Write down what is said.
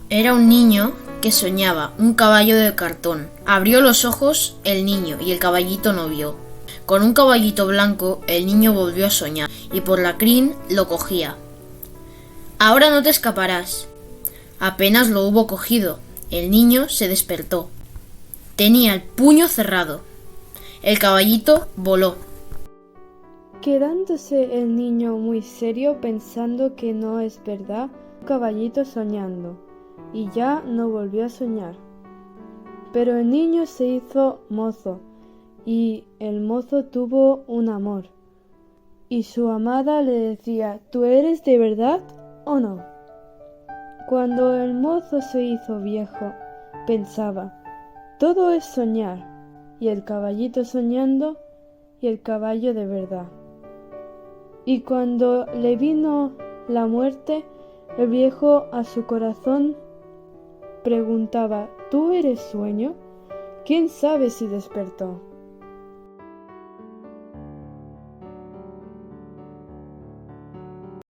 Era un niño que soñaba un caballo de cartón. Abrió los ojos el niño y el caballito no vio. Con un caballito blanco el niño volvió a soñar y por la crin lo cogía. Ahora no te escaparás. Apenas lo hubo cogido, el niño se despertó. Tenía el puño cerrado. El caballito voló. Quedándose el niño muy serio pensando que no es verdad, un caballito soñando, y ya no volvió a soñar. Pero el niño se hizo mozo, y el mozo tuvo un amor, y su amada le decía: ¿tú eres de verdad o no? Cuando el mozo se hizo viejo, pensaba: todo es soñar, y el caballito soñando, y el caballo de verdad. Y cuando le vino la muerte, el viejo a su corazón preguntaba: ¿tú eres sueño? ¿Quién sabe si despertó?